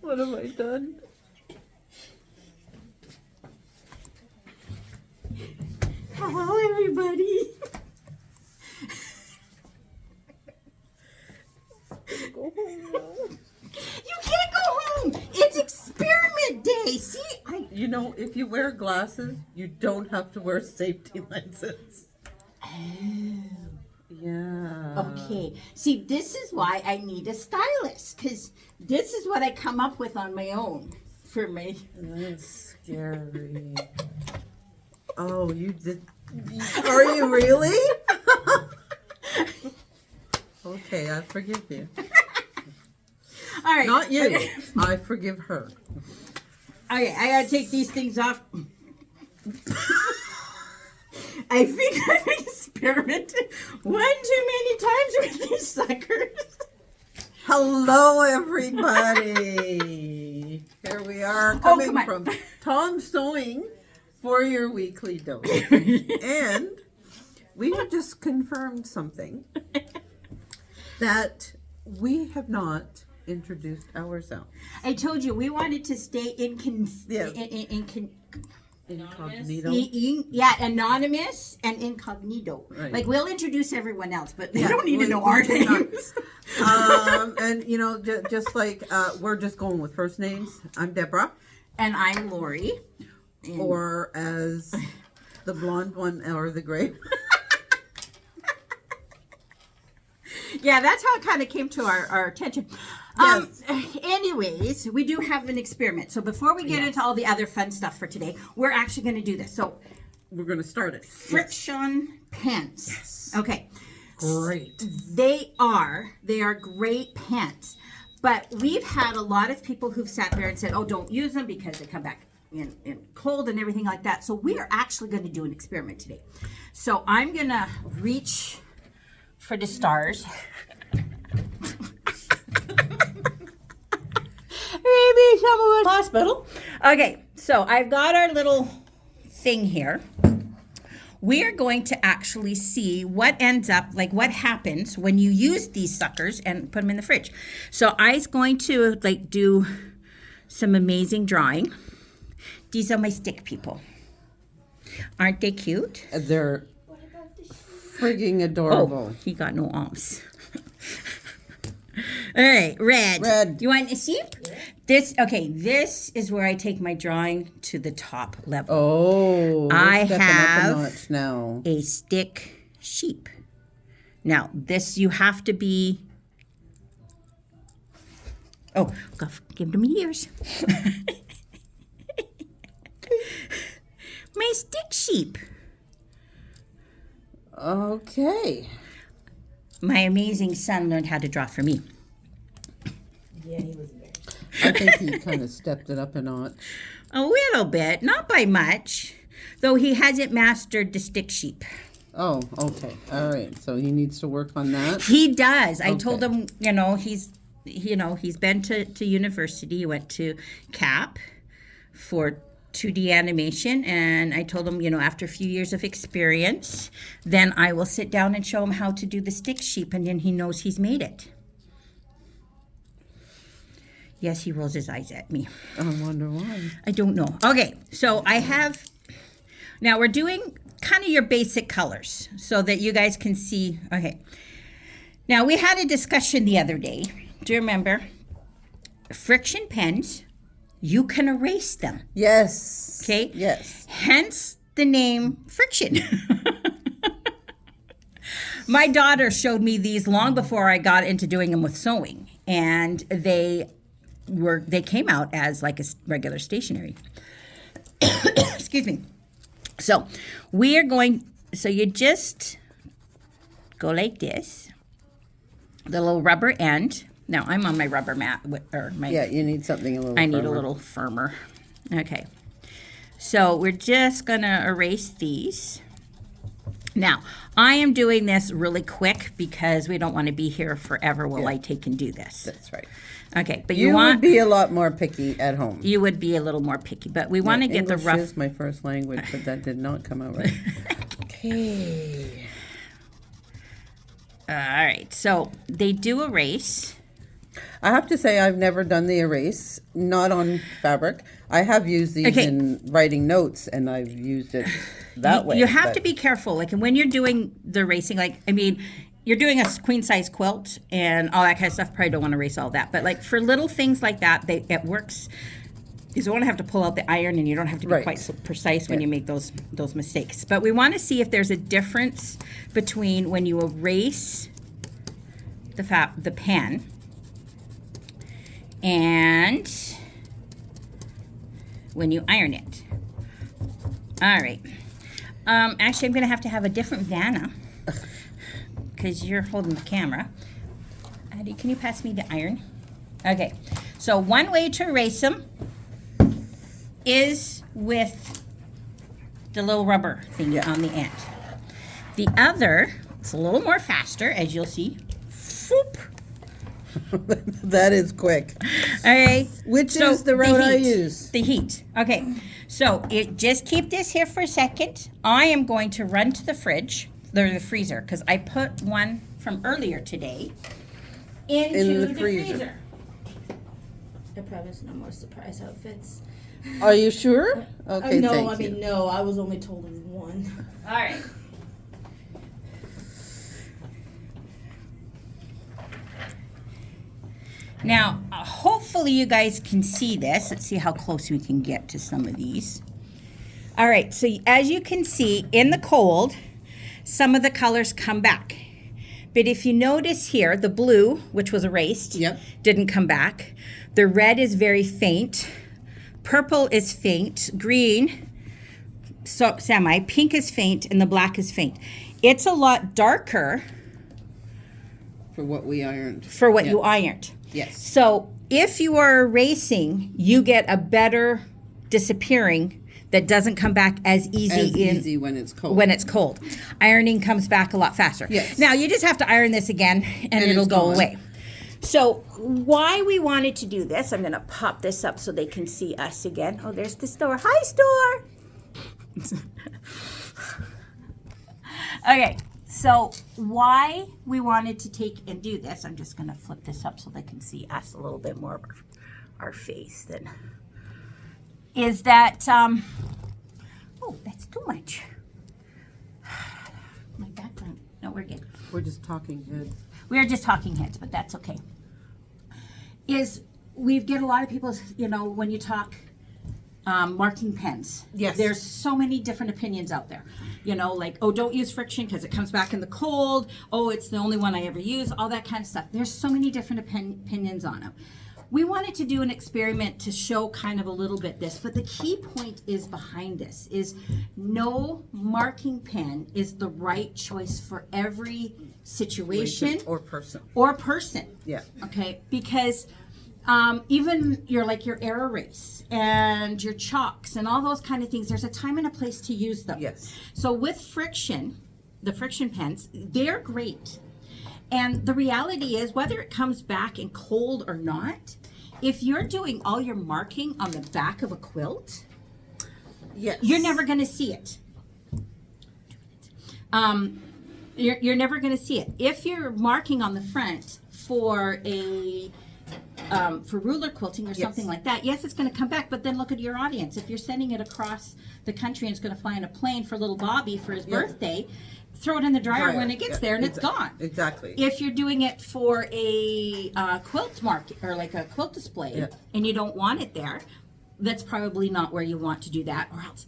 What have I done? Hello, everybody. Go home now. You can't go home. It's experiment day. See, You know, if you wear glasses, you don't have to wear safety lenses. Oh. Yeah. Okay. See, this is why I need a stylist, because this is what I come up with on my own for me. That's scary. Oh, you did. Are you really? Okay, I forgive you. All right. Not you. Okay. I forgive her. Okay, I gotta take these things off. I think I've experimented one too many times with these suckers. Hello, everybody. Here we are coming come on. from Tom Sewing for your weekly dose. And we have just confirmed something that we have not introduced ourselves. I told you we wanted to stay Incognito. anonymous and incognito. Right. Like we'll introduce everyone else, but they Yeah, don't need to we- know we our do not. names. And you know, just like we're just going with first names. I'm Deborah, And I'm Lori. And or as the blonde one, or the gray. yeah, that's how it kind of came to our attention. Yes. Anyways, we do have an experiment. So before we get into all the other fun stuff for today, we're actually going to do this. So We're going to start it. Frixion pens. Yes. Okay. Great. They are great pens. But we've had a lot of people who've sat there and said, oh, don't use them because they come back in cold and everything like that. So we are actually going to do an experiment today. So I'm going to reach for the stars. Maybe someone hospital. Okay, so I've got our little thing here. We are going to actually see what ends up, like what happens when you use these suckers and put them in the fridge. So I's going to like do some amazing drawing. These are my stick people. Aren't they cute? They're frigging adorable. Oh, he got no arms. All right, red. Red. You want to see? This is where I take my drawing to the top level. Oh, I we're stepping have up a notch now. a stick sheep. Now, this you have to be. Oh, give them ears. My stick sheep. Okay. My amazing son learned how to draw for me. Yeah, he was there. I think he kind of stepped it up a notch. A little bit, not by much, though he hasn't mastered the stick sheep. Oh, okay. All right. So he needs to work on that. He does. I Okay. told him, he's been to university. He went to CAP for 2D animation, and I told him, after a few years of experience, then I will sit down and show him how to do the stick sheep, and then he knows he's made it. Yes, he rolls his eyes at me. I wonder why. I don't know. Okay, so now we're doing kind of your basic colors so that you guys can see. Okay. Now, we had a discussion the other day. Do you remember? Frixion pens, you can erase them. Yes. Okay? Yes. Hence the name Frixion. My daughter showed me these long before I got into doing them with sewing, and they came out as like a regular stationery. Excuse me. So you just go like this, the little rubber end. Now I'm on my rubber mat, Yeah, you need something a little I need a firmer. little firmer. Okay. So we're just gonna erase these. Now, I am doing this really quick because we don't want to be here forever while I take and do this. That's right. Okay, but You would be a lot more picky at home. you would be a little more picky, but we want to get the English rough. is my first language, but that did not come out right. Okay. All right, so they do erase. I have to say I've never done the erase, not on fabric. I have used these Okay. in writing notes, and I've used it that way. You have but- to be careful. Like, and when you're doing the erasing, like, I mean, you're doing a queen size quilt and all that kind of stuff. Probably don't want to erase all that. But like for little things like that, it works. You don't want to have to pull out the iron, and you don't have to be Right. quite so precise when Yeah. you make those mistakes. But we want to see if there's a difference between when you erase the pen and when you iron it. All right. Actually, I'm going to have a different Vanna because you're holding the camera. Addie, can you pass me the iron? Okay. So one way to erase them is with the little rubber thing Yeah. on the end. The other, it's a little more faster, as you'll see. Whoop. That is quick. Okay. Which is the road I heat. use. The heat. Okay. So just keep this here for a second. I am going to run to the fridge, or the freezer, because I put one from earlier today into In the the freezer. I promise no more surprise outfits. Are you sure? Okay, no, thank I you. mean, no, I was only told of one. All right. Now, hopefully you guys can see this. Let's see how close we can get to some of these. All right, so as you can see, in the cold, some of the colors come back. But if you notice here, the blue, which was erased, Yep. didn't come back. The red is very faint. Purple is faint. Green, so semi. Pink is faint, and the black is faint. It's a lot darker For what we ironed. for what Yeah. you ironed. Yes. So if you are erasing, you get a better disappearing that doesn't come back as easy As in easy when it's cold. when it's cold. Ironing comes back a lot faster. Yes. Now you just have to iron this again and it'll it's go gone. away. So why we wanted to do this, I'm gonna pop this up so they can see us again. Oh, there's the store. Hi, store. Okay, so why we wanted to take and do this, I'm just gonna flip this up so they can see us a little bit more of our face then, is that, oh, that's too much. My background, no, we're good. We're just talking heads. We are just talking heads, but that's okay. Is we get a lot of people, you know, when you talk marking pens. Yes. There's so many different opinions out there. You know, like, oh, don't use Frixion because it comes back in the cold. Oh, it's the only one I ever use. All that kind of stuff. There's so many different opinions on them. We wanted to do an experiment to show kind of a little bit this, but the key point is behind this is no marking pen is the right choice for every situation Or person. or person. Yeah. Okay, because even your air erase and your chalks and all those kind of things, there's a time and a place to use them. Yes. So with Frixion, the Frixion pens, they're great. And the reality is, whether it comes back in cold or not, if you're doing all your marking on the back of a quilt, Yes. you're never going to see it. You're never going to see it. If you're marking on the front for a for ruler quilting or something like that, yes, it's going to come back. But then look at your audience. If you're sending it across the country and it's going to fly in a plane for little Bobby for his birthday, throw it in the dryer when it gets there and it's gone. Exactly. If you're doing it for a quilt mark or like a quilt display and you don't want it there, that's probably not where you want to do that. Or else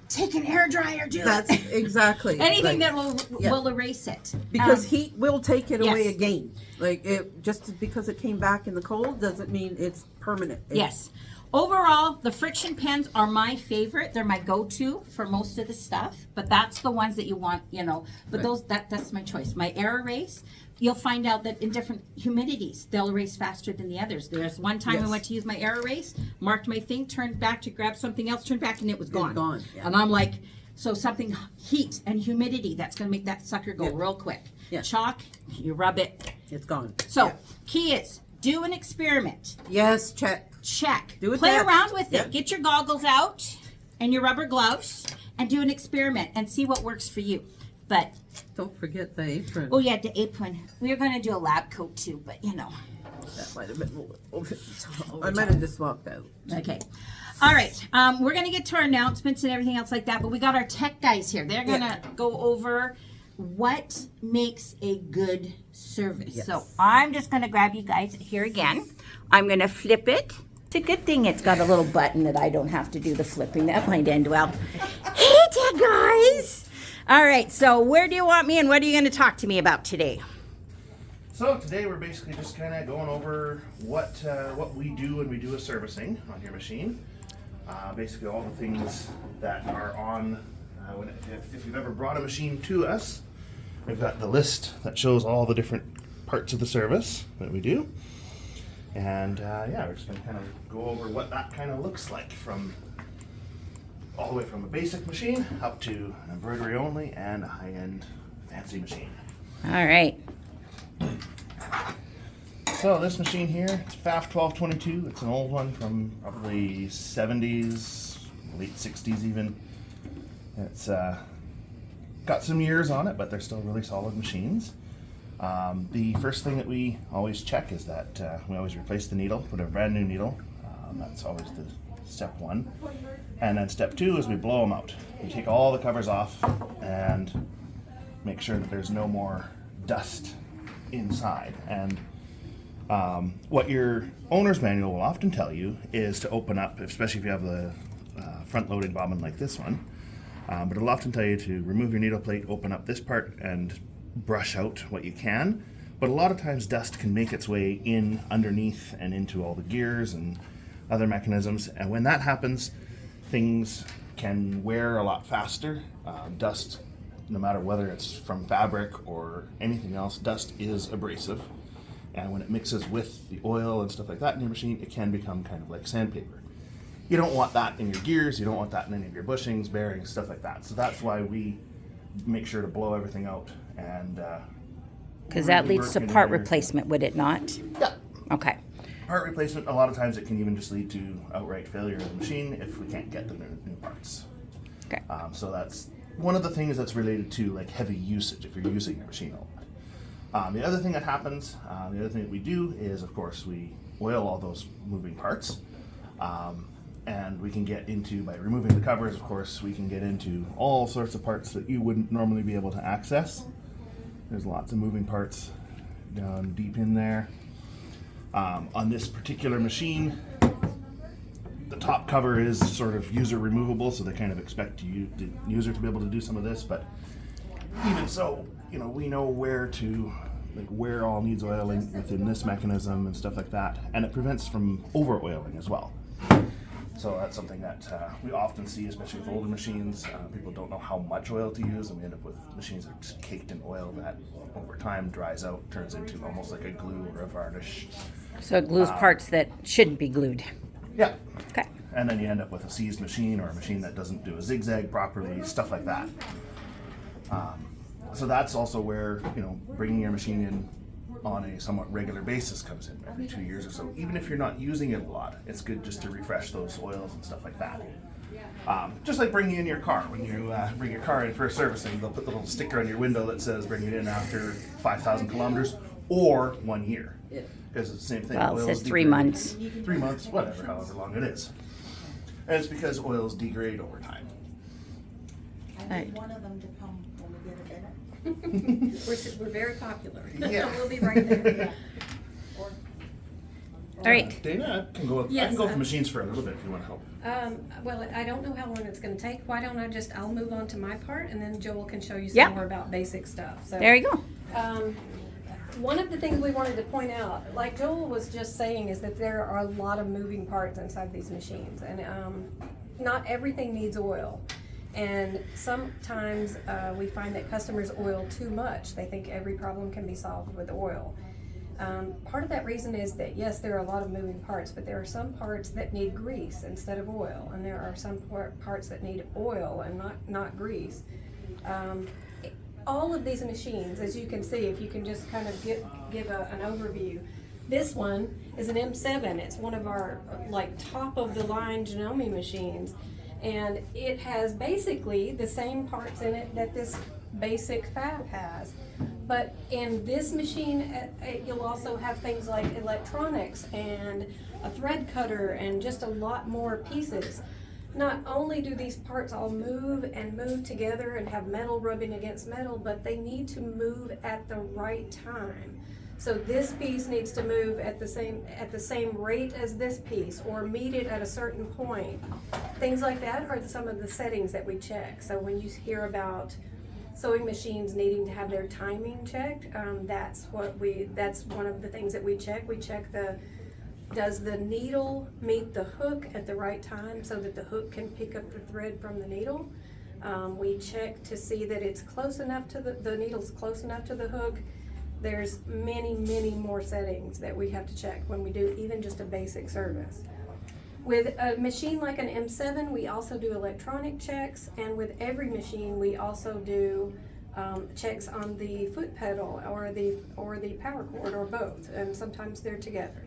take an air dryer, do That's it. exactly. Anything like, that will erase it. because heat will take it away yes. again. Like it just because it came back in the cold doesn't mean it's permanent. Yes. Overall, the Frixion pens are my favorite. They're my go-to for most of the stuff, but that's the ones that you want, you know. But that's my choice. My air erase, you'll find out that in different humidities, they'll erase faster than the others. There's one time I went to use my air erase, marked my thing, turned back to grab something else, turned back, and it was gone. gone, yeah. And I'm like, so something heat and humidity, that's going to make that sucker go real quick. Yeah. Chalk, you rub it. It's gone. So, Yeah. key is, do an experiment. Yes, check. Check. Do it Play that. around with Yep. it. Get your goggles out and your rubber gloves and do an experiment and see what works for you. But, Don't forget the apron. oh yeah, the apron. We are going to do a lab coat too, but you know. That might have been a little bit. I might have just walked out. Okay. All right. We're going to get to our announcements and everything else like that, but we got our tech guys here. They're going to go over what makes a good service. Yes. So I'm just going to grab you guys here again. I'm going to flip it. It's a good thing it's got a little button that I don't have to do the flipping. That might end well. Hey, tech guys. All right. So where do you want me and what are you going to talk to me about today? So today we're basically just kind of going over what we do when we do a servicing on your machine. Basically all the things that are on, if you've ever brought a machine to us, we've got the list that shows all the different parts of the service that we do. And yeah, we're just going to kind of go over what that kind of looks like from all the way from a basic machine up to an embroidery only and a high-end fancy machine. All right. So this machine here, it's FAF 1222. It's an old one from probably 70s, late 60s even. It's got some years on it, but they're still really solid machines. The first thing that we always check is that we always replace the needle, put a brand new needle. That's always the step one. And then step two is we blow them out. We take all the covers off and make sure that there's no more dust inside. And what your owner's manual will often tell you is to open up, especially if you have the front-loading bobbin like this one, but it'll often tell you to remove your needle plate, open up this part, and brush out what you can. But a lot of times dust can make its way in underneath and into all the gears and other mechanisms, and when that happens, things can wear a lot faster. Dust, no matter whether it's from fabric or anything else, dust is abrasive. And when it mixes with the oil and stuff like that in your machine, it can become kind of like sandpaper. You don't want that in your gears, you don't want that in any of your bushings, bearings, stuff like that. So that's why we make sure to blow everything out. And Because that leads to part replacement, would it not? Yeah. Okay. Part replacement, a lot of times it can even just lead to outright failure of the machine if we can't get the new parts. Okay. So that's one of the things that's related to like heavy usage if you're using your machine a lot. The other thing that happens, the other thing that we do is, of course, we oil all those moving parts. And we can get into, by removing the covers, of course, we can get into all sorts of parts that you wouldn't normally be able to access. There's lots of moving parts down deep in there. On this particular machine, the top cover is sort of user removable, so they kind of expect the user to be able to do some of this, but even so, you know, we know where all needs oiling within this mechanism and stuff like that, and it prevents from over oiling as well. So that's something that we often see, especially with older machines. People don't know how much oil to use, and we end up with machines that are just caked in oil that over time dries out, turns into almost like a glue or a varnish. So it glues parts that shouldn't be glued. Yeah. Okay. And then you end up with a seized machine or a machine that doesn't do a zigzag properly, stuff like that. So that's also where, you know, bringing your machine in on a somewhat regular basis comes in every 2 years or so. Even if you're not using it a lot, it's good just to refresh those oils and stuff like that. Just like bringing in your car. When you bring your car in for a servicing, they'll put the little sticker on your window that says bring it in after 5,000 kilometers or 1 year. Because it's the same thing. Well, it says 3 degrade. months. 3 months, whatever, however long it is. And it's because oils degrade over time. I need one of them to come when we get a dinner. We're very popular. Yeah. We'll be right there. All right. Dana, I can go Yes, for machines for a little bit if you want to help. Well, I don't know how long it's gonna take. Why don't I'll move on to my part and then Joel can show you some Yep. more about basic stuff. So, There you go. one of the things we wanted to point out, like Joel was just saying, is that there are a lot of moving parts inside these machines, and not everything needs oil. And sometimes we find that customers oil too much. They think every problem can be solved with oil. Part of that reason is that, yes, there are a lot of moving parts, but there are some parts that need grease instead of oil, and there are some parts that need oil and not grease. All of these machines, as you can see, if you can just kind of give an overview, this one is an M7. It's one of our like top of the line Janome machines, and it has basically the same parts in it that this basic FAB has, But in this machine, you'll also have things like electronics and a thread cutter and just a lot more pieces. Not only do these parts all move together and have metal rubbing against metal, but they need to move at the right time. So this piece needs to move at the same rate as this piece, or meet it at a certain point. Things like that are some of the settings that we check. So when you hear about sewing machines needing to have their timing checked, that's one of the things that we check. We check does the needle meet the hook at the right time so that the hook can pick up the thread from the needle? We check to see that it's close enough to the needle's close enough to the hook. There's many, many more settings that we have to check when we do even just a basic service. With a machine like an M7, we also do electronic checks, and with every machine, we also do checks on the foot pedal or the power cord, or both, and sometimes they're together.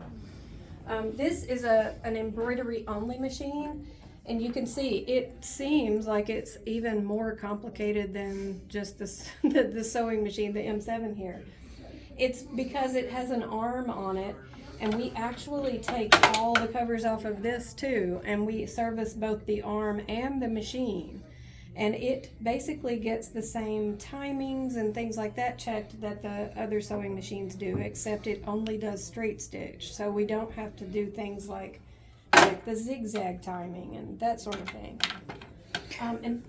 This is an embroidery only machine, and you can see it seems like it's even more complicated than just the sewing machine, the M7 here. It's because it has an arm on it, and we actually take all the covers off of this too, and we service both the arm and the machine. And it basically gets the same timings and things like that checked that the other sewing machines do, except it only does straight stitch. So we don't have to do things like the zigzag timing and that sort of thing. And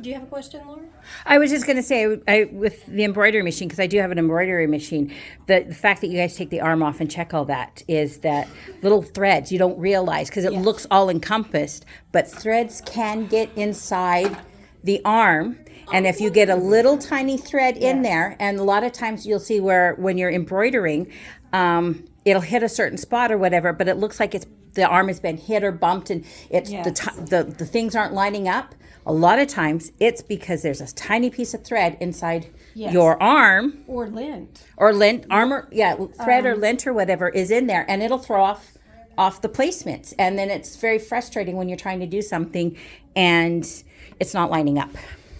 do you have a question, Laura? I was just going to say, with the embroidery machine, because I do have an embroidery machine, the fact that you guys take the arm off and check all that is that little threads you don't realize, because it looks all encompassed, but threads can get inside the arm. And if you get a little tiny thread in there, and a lot of times you'll see where when you're embroidering, it'll hit a certain spot or whatever, but it looks like the arm has been hit or bumped, and it's the things aren't lining up. A lot of times it's because there's a tiny piece of thread inside your arm. Or lint. Thread or lint or whatever is in there, and it'll throw off the placements. And then it's very frustrating when you're trying to do something and it's not lining up.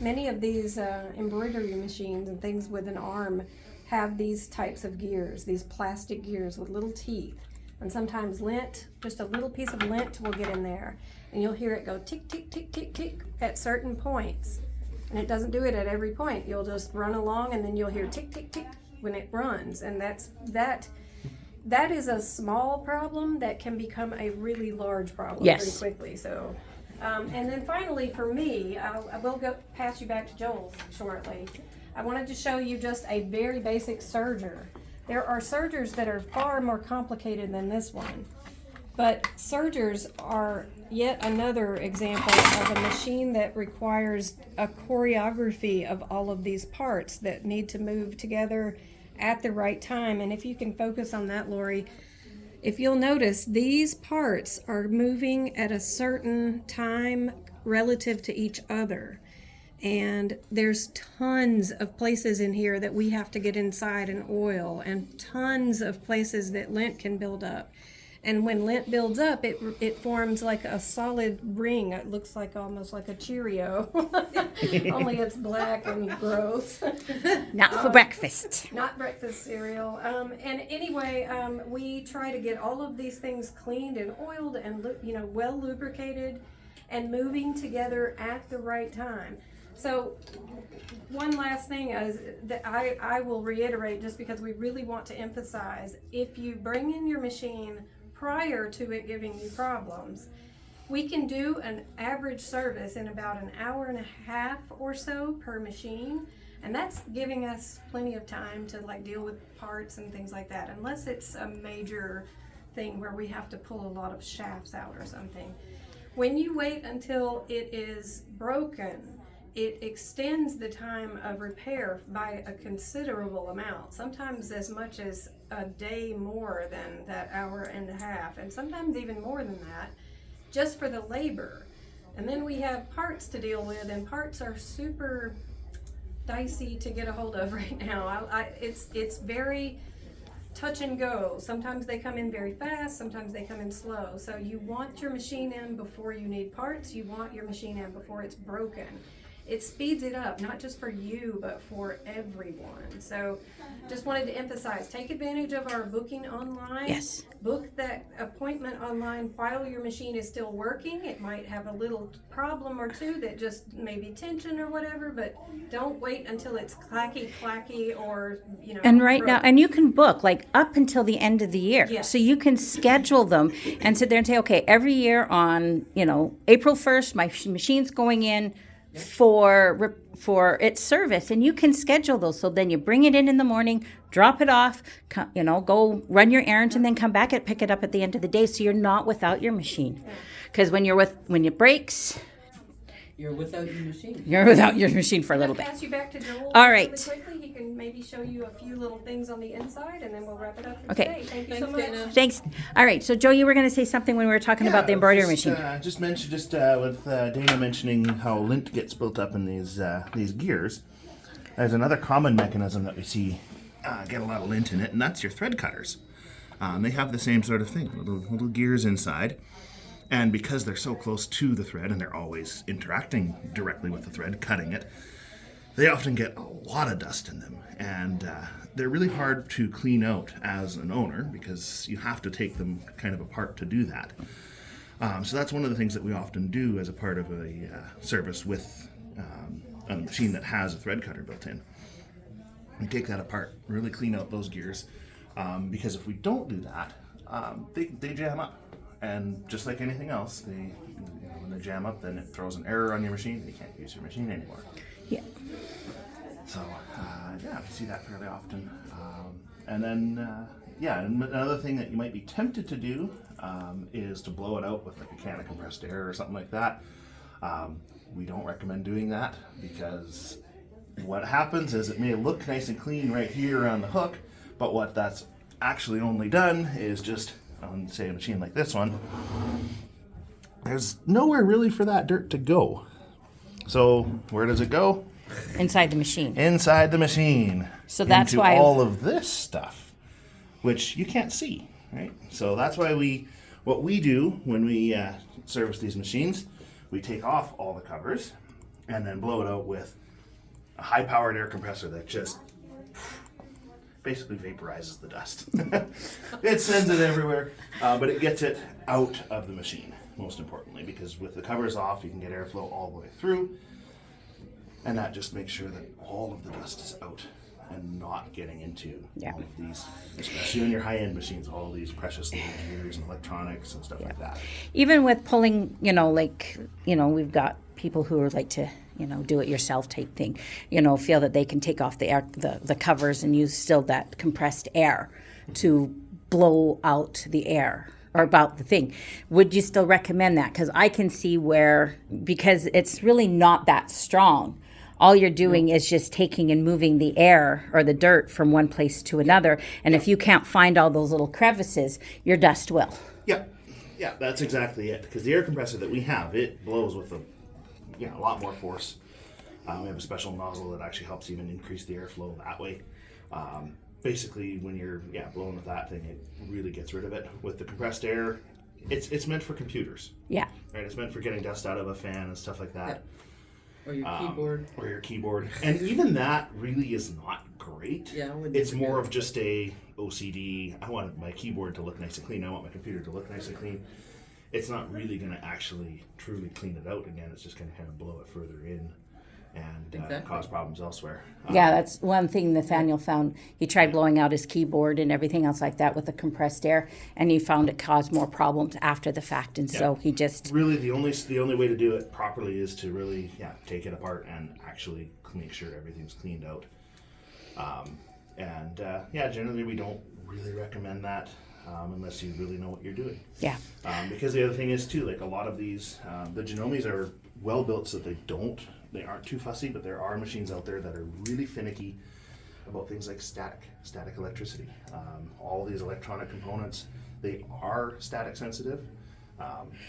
Many of these embroidery machines and things with an arm have these types of gears, these plastic gears with little teeth. And sometimes lint, just a little piece of lint will get in there. And you'll hear it go tick, tick, tick, tick, tick at certain points. And it doesn't do it at every point. You'll just run along and then you'll hear tick, tick, tick when it runs. And that is a small problem that can become a really large problem pretty quickly. So, and then finally for me, I will pass you back to Joel shortly. I wanted to show you just a very basic serger. There are sergers that are far more complicated than this one. But sergers are yet another example of a machine that requires a choreography of all of these parts that need to move together at the right time. And if you can focus on that, Lori, if you'll notice, these parts are moving at a certain time relative to each other. And there's tons of places in here that we have to get inside and oil, and tons of places that lint can build up. And when lint builds up, it forms like a solid ring. It looks like almost like a Cheerio, only it's black and gross. Not for breakfast. Not breakfast cereal. And anyway, we try to get all of these things cleaned and oiled and well lubricated and moving together at the right time. So one last thing is that I will reiterate, just because we really want to emphasize, if you bring in your machine prior to it giving you problems, we can do an average service in about an hour and a half or so per machine, and that's giving us plenty of time to deal with parts and things like that, unless it's a major thing where we have to pull a lot of shafts out or something. When you wait until it is broken, it extends the time of repair by a considerable amount, sometimes as much as a day more than that hour and a half, and sometimes even more than that, just for the labor. And then we have parts to deal with, and parts are super dicey to get a hold of right now. It's very touch and go. Sometimes they come in very fast, sometimes they come in slow. So you want your machine in before you need parts, you want your machine in before it's broken. it speeds it up, not just for you, but for everyone. So just wanted to emphasize, take advantage of our booking online. Yes. Book that appointment online while your machine is still working. It might have a little problem or two that just maybe tension or whatever, but don't wait until it's clacky or, you know. And right now, broke. and you can book like up until the end of the year. Yes. So you can schedule them and sit there and say, okay, every year on, April 1st, my machine's going in for its service, and you can schedule those. So then you bring it in the morning, drop it off, go run your errands, and then come back and pick it up at the end of the day. So you're not without your machine. Because when it breaks, You're without your machine. you're without your machine for a little I'm gonna bit. pass you back to Joel. All right. Really quickly, he can maybe show you a few little things on the inside, and then we'll wrap it up for Okay. today. Thank you so Thanks, much. Dana. Thanks. All right. So Joe, you were going to say something when we were talking about the embroidery machine. Just with Dana mentioning how lint gets built up in these gears. There's another common mechanism that we see get a lot of lint in it, and that's your thread cutters. They have the same sort of thing, little gears inside. And because they're so close to the thread and they're always interacting directly with the thread, cutting it, they often get a lot of dust in them. And they're really hard to clean out as an owner because you have to take them kind of apart to do that. So that's one of the things that we often do as a part of a service with a machine that has a thread cutter built in. We take that apart, really clean out those gears, because if we don't do that, they jam up. And just like anything else, when they jam up, then it throws an error on your machine, and you can't use your machine anymore. Yeah. So, we see that fairly often. And then, another thing that you might be tempted to do is to blow it out with like a can of compressed air or something like that. We don't recommend doing that because what happens is it may look nice and clean right here on the hook, but what that's actually only done is just on, say, a machine like this one, there's nowhere really for that dirt to go. So where does it go? Inside the machine. Inside the machine. So that's into why all of this stuff, which you can't see, right? So that's why what we do when we service these machines, we take off all the covers and then blow it out with a high-powered air compressor that just basically vaporizes the dust. It sends it everywhere, but it gets it out of the machine, most importantly, because with the covers off, you can get airflow all the way through, and that just makes sure that all of the dust is out and not getting into all of these, especially on your high-end machines, all these precious little gears and electronics and stuff like that. Even with pulling, we've got people who are like to, do it yourself type thing, feel that they can take off the air, the covers and use still that compressed air to blow out the air or about the thing. Would you still recommend that? Because I can see because it's really not that strong. All you're doing is just taking and moving the air or the dirt from one place to another. And if you can't find all those little crevices, your dust will. Yeah, that's exactly it. Because the air compressor that we have, it blows with a lot more force. We have a special nozzle that actually helps even increase the airflow that way. Basically, when you're blowing with that thing, it really gets rid of it. With the compressed air, it's meant for computers. Yeah. Right, it's meant for getting dust out of a fan and stuff like that. Or your keyboard. Or your keyboard. And even that really is not great. Yeah, it's more of just a OCD. I want my keyboard to look nice and clean. I want my computer to look nice and clean. It's not really going to actually truly clean it out again. It's just going to kind of blow it further in and cause problems elsewhere. Yeah, that's one thing Nathaniel found. He tried blowing out his keyboard and everything else like that with the compressed air, and he found it caused more problems after the fact. And so he just really the only way to do it properly is to really take it apart and actually make sure everything's cleaned out. Generally we don't really recommend that unless you really know what you're doing. Yeah. Because the other thing is too, like a lot of these, the Genomes are well built so that they aren't too fussy, but there are machines out there that are really finicky about things like static electricity. All these electronic components, they are static sensitive.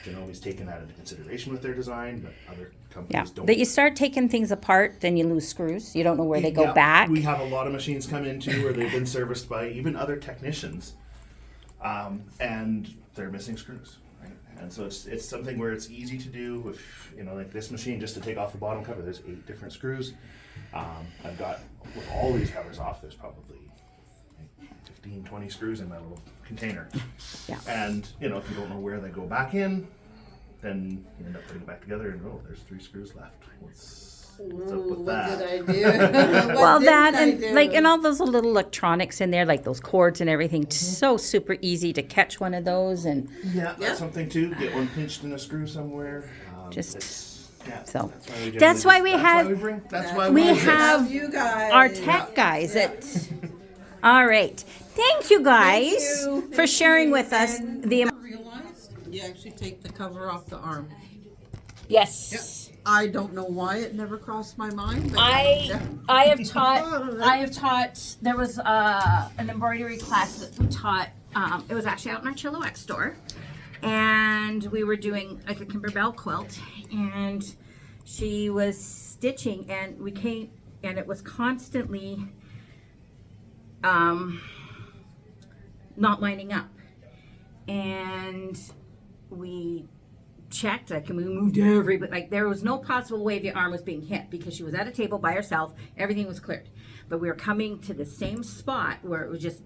Genome's taken that into consideration with their design, but other companies don't. That you start taking things apart, then you lose screws. You don't know where they go back. We have a lot of machines come in too where they've been serviced by even other technicians, and they're missing screws. Right? And so it's something where it's easy to do with, like this machine, just to take off the bottom cover, there's 8 different screws. I've got, with all these covers off, there's probably 15, 20 screws in my little container. Yeah. And, if you don't know where they go back in, then you end up putting it back together and, there's 3 screws left. What's up with What that? did I do? Well, didn't that I and do? like and all those little electronics in there, like those cords and everything, so super easy to catch one of those and Yeah, that's something too. Get one pinched in a screw somewhere. Just- yeah. so. That's That's why we have- we exist. have you guys. our tech guys. All right, thank you guys for sharing with us the. Realized you actually take the cover off the arm. Yes. I don't know why it never crossed my mind. But I have taught. There was an embroidery class that we taught. It was actually out in our Chilliwack store, and we were doing like a Kimberbell quilt, and she was stitching, and we came, and it was constantly not lining up, and we checked, like, and we moved everybody, like there was no possible way the arm was being hit because she was at a table by herself, everything was cleared, but we were coming to the same spot where it was just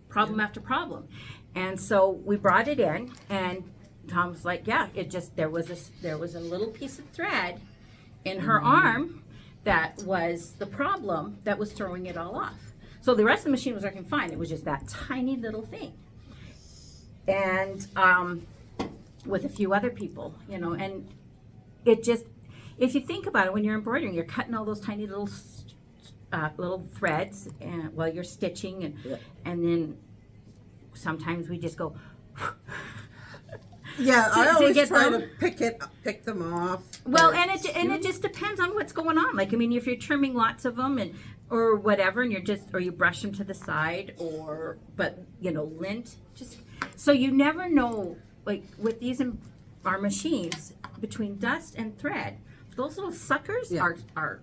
problem after problem. And so we brought it in, and Tom was like, yeah, it just, there was a little piece of thread in her arm that was the problem that was throwing it all off. So the rest of the machine was working fine, it was just that tiny little thing. And with a few other people, and it just, if you think about it, when you're embroidering, you're cutting all those tiny little threads while you're stitching, and then sometimes we just go. Yeah, I to always get try them. to pick them off. Well, but and it just depends on what's going on. Like, I mean, if you're trimming lots of them or whatever, and or you brush them to the side, but lint, just so you never know. Like with these our machines, between dust and thread, those little suckers are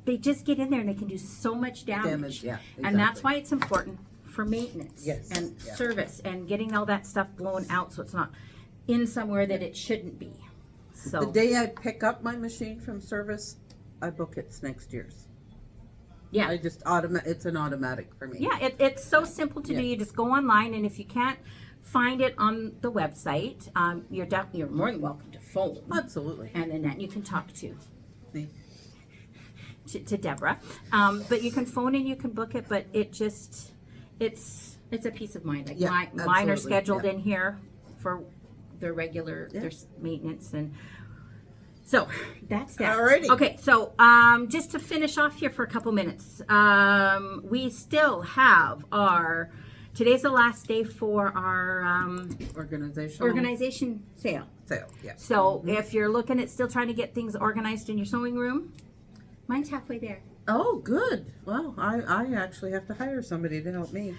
they just get in there and they can do so much damage. Yeah, And that's exactly. why it's important for maintenance and service and getting all that stuff blown out so it's not in somewhere that it shouldn't be. So The day I pick up my machine from service, I book it's next year's. yeah. I just it's an automatic for me. Yeah, it's so simple to do. You just go online, and if you can't find it on the website, you're more than welcome to phone. Absolutely. And then you can talk to Me. to Deborah. But you can phone and you can book it, but it's a peace of mind. Like Yeah, mine are absolutely, scheduled yeah. in here for their regular Yeah. their maintenance, and so that's that. Alrighty. Okay, so just to finish off here for a couple minutes, we still have today's the last day for our organization sale. Sale. Yeah. So if you're looking at still trying to get things organized in your sewing room, mine's halfway there. Oh, good. Well, I actually have to hire somebody to help me.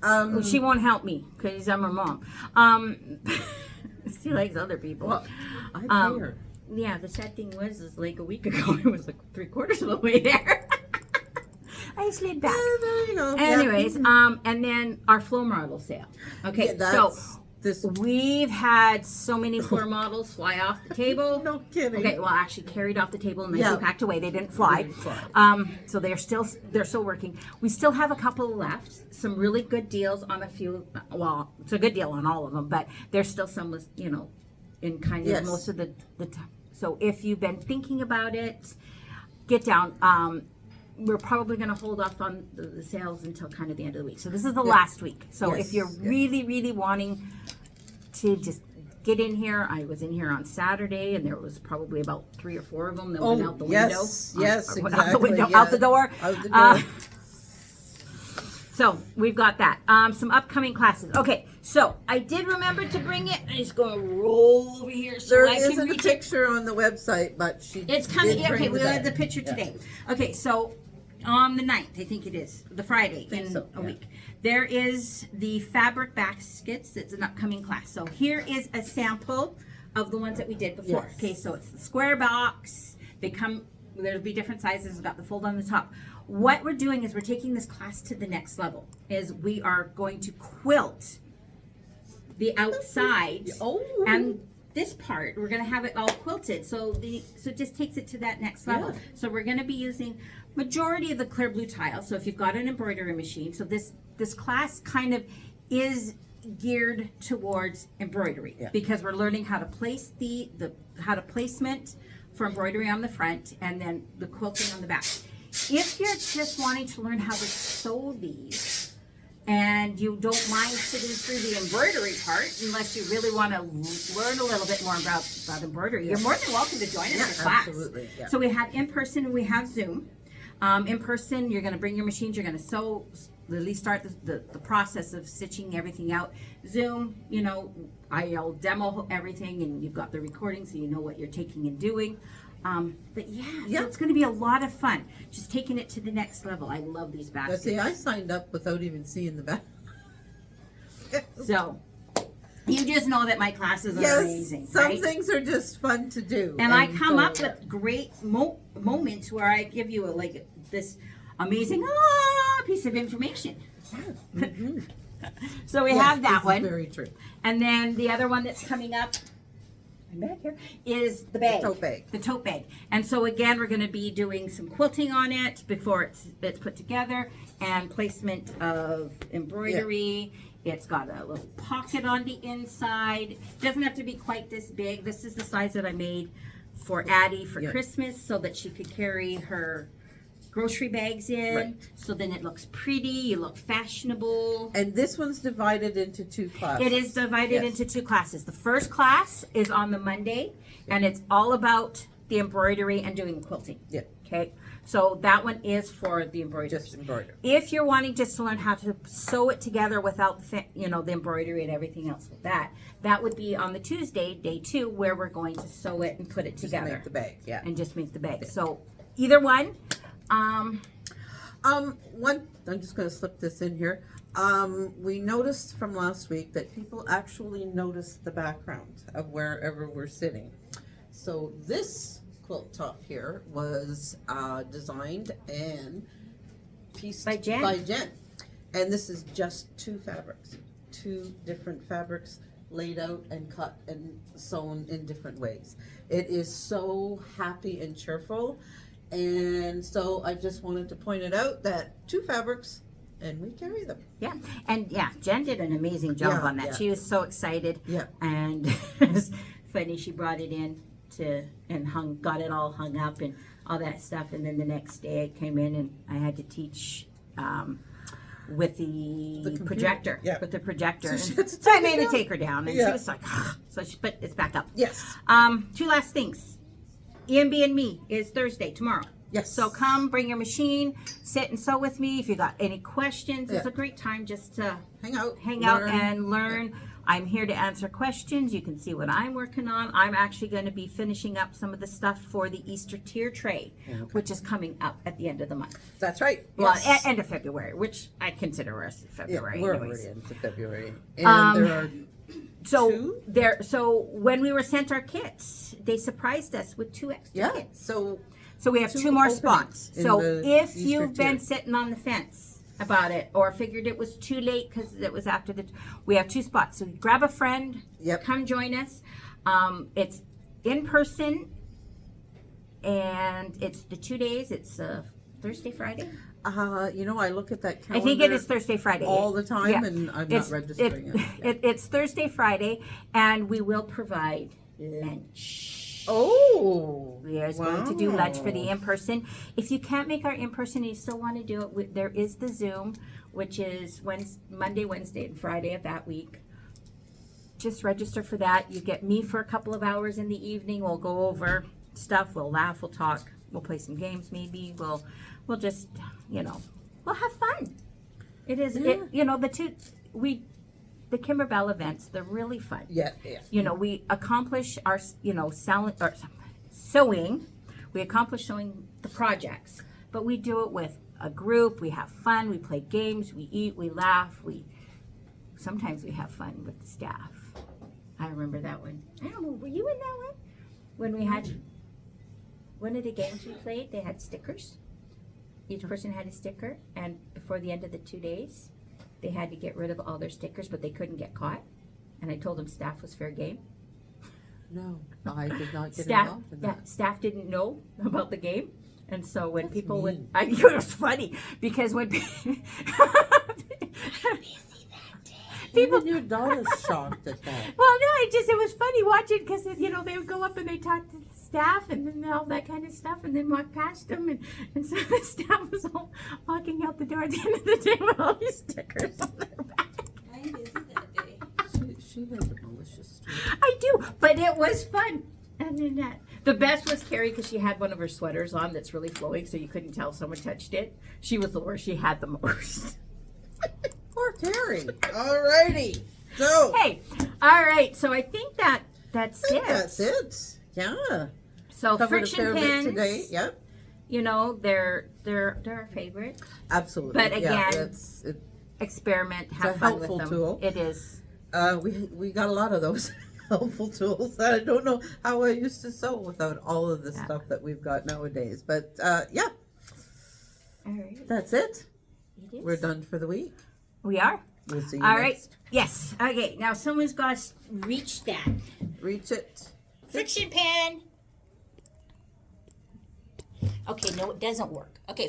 Well, she won't help me because I'm her mom. She likes other people. Well, I pay her. Yeah, the sad thing is like a week ago, it was like 3/4 of the way there. I slid back. There you go. Anyways, and then our floor model sale. Okay, so this. we've had so many floor models fly off the table. No kidding. Okay, well, actually carried off the table and nicely Yeah. packed away. They didn't fly. They didn't fly. So they're still working. We still have a couple left. Some really good deals on a few. Well, it's a good deal on all of them, but there's still some, in kind of Yes. most of the time. So if you've been thinking about it, get down. We're probably going to hold off on the sales until kind of the end of the week. So this is the last week. So Yes, if you're really, really wanting to just get in here, I was in here on Saturday, and there was probably about 3 or 4 of them that went out the window. Yes, Went out the exactly. window, out the door. Out the door. So we've got that. Some upcoming classes. Okay, so I did remember to bring it. I'm just going to roll over here so There I can isn't a reach it. picture on the website, but It's coming. did Yeah, bring okay, we the have the bag. picture today. Okay, so on the 9th, I think it is, the Friday in so, a yeah. week, there is the fabric baskets. It's an upcoming class. So here is a sample of the ones that we did before. Yes. Okay, so it's the square box. They come, there'll be different sizes. It's got the fold on the top. What we're doing is we're taking this class to the next level. Is we are going to quilt the outside. Oh. And this part, we're gonna have it all quilted, so it just takes it to that next level. Yeah. So we're gonna be using majority of the clear blue tile. So if you've got an embroidery machine, so this class kind of is geared towards embroidery, Yeah. because we're learning how to place how to placement for embroidery on the front and then the quilting on the back. If you're just wanting to learn how to sew these, and you don't mind sitting through the embroidery part, unless you really want to learn a little bit more about embroidery, you're more than welcome to join us in the class. Absolutely. Yeah. So we have in person and we have Zoom. In person, you're going to bring your machines, you're going to sew, at least start the process of stitching everything out. Zoom, you know, I'll demo everything, and you've got the recording so you know what you're taking and doing. But yeah, so it's going to be a lot of fun. Just taking it to the next level. I love these But baskets. see, I signed up without even seeing the back. So you just know that my classes are Yes, amazing, some right? things are just fun to do. And I come up so- with great moments where I give you like this amazing piece of information. So we Yes, have this that is one. Very true. And then the other one that's coming up, I'm back here, is the bag. tote bag. The tote bag. And so again, we're going to be doing some quilting on it before it's put together, and placement of embroidery. It's got a little pocket on the inside. It doesn't have to be quite this big. This is the size that I made for Addie for Yeah. Christmas, so that she could carry her grocery bags in. Right. So then it looks pretty, you look fashionable. And this one's divided into two classes. It is divided Yes. into two classes. The first class is on the Monday, and it's all about the embroidery and doing quilting. Yeah. Okay, so that one is for the embroidery. Just embroidered. If you're wanting just to learn how to sew it together without the embroidery and everything else with that would be on the Tuesday, day 2, where we're going to sew it and put it Just together make the bag. Yeah. and just make the bag. So either one. I'm just going to slip this in here. We noticed from last week that people actually noticed the background of wherever we're sitting. So this quilt top here was designed and pieced By Jen. And this is just two fabrics, two different fabrics laid out and cut and sewn in different ways. It is so happy and cheerful. And so I just wanted to point it out that two fabrics, and we carry them. Yeah, and yeah, Jen did an amazing job Yeah, on that. yeah. She was so excited. Yeah. And it was funny. She brought it in got it all hung up and all that stuff. And then the next day I came in and I had to teach with the computer, projector. yeah. With the projector. So she And had to so I take it made her down. take her down, and Yeah. she was like, but it's back up. Yes. Two last things. EMB and me is Thursday, tomorrow. Yes. So come, bring your machine, sit and sew with me. If you got any questions, it's Yeah. a great time just to Hang out. hang out learn. and learn. I'm here to answer questions. You can see what I'm working on. I'm actually going to be finishing up some of the stuff for the Easter tier tray, which is coming up at the end of the month. That's right. Well, Yes. end of February, which I consider us Yeah, February. we're anyways. already into February. And there are So two? so when we were sent our kits, they surprised us with 2 extra kits. So we have two 2 more openings spots. in So the if Easter you've been tier. sitting on the fence about it, or figured it was too late because it was after we have 2 spots. So grab a friend, Yep. come join us. It's in person, and it's the 2 days. It's Thursday, Friday. I look at that I calendar. think it is Thursday, Friday. all the time, Yeah. and I'm It's- not registering it. It's Thursday, Friday, and we will provide lunch. Oh, We are going to do lunch for the wow. in-person. If you can't make our in-person and you still want to do it, there is the Zoom, which is Monday, Wednesday, and Friday of that week. Just register for that. You get me for a couple of hours in the evening. We'll go over stuff. We'll laugh. We'll talk. We'll play some games maybe. We'll just, we'll have fun. It is, the Kimberbell events, they're really fun. Yeah. We accomplish our, sewing. We accomplish sewing the projects, but we do it with a group. We have fun. We play games. We eat. We laugh. Sometimes we have fun with the staff. I remember that one. I don't know. Were you in that one? When we had one of the games we played, they had stickers. Each person had a sticker, and before the end of the 2 days, they had to get rid of all their stickers, but they couldn't get caught. And I told him staff was fair game. No, I did not get Staff, involved in that. staff didn't know about the game. And so when That's people mean. would, it was funny because when Even your daughter's shocked at that. well, no, it was funny watching because, you know, they would go up and they talk to the staff and then all that kind of stuff and then walk past them. And so the staff was all walking out the door at the end of the day with all these stickers on their back. I'm busy that day. She has a malicious streak. I do, but it was fun. And then the best was Carrie because she had one of her sweaters on that's really flowing so you couldn't tell someone touched it. She was the worst. She had the most. Poor Terry. Alrighty. So, Hey, all right. So I think that's I think it. that's it. Yeah. So Covered a friction fair bit pins today. Yep. you know, they're our favorite. Absolutely. But yeah, again, it, Experiment, a have fun with helpful them. tool. It is. we got a lot of those helpful tools. I don't know how I used to sew without all of the Yeah. stuff that we've got nowadays. But yeah, All right. that's it. It is. We're done for the week. We are. We'll see you All right. next. Yes. Okay. Now someone's got to reach that Reach it. friction pen. Okay. No, it doesn't work. Okay.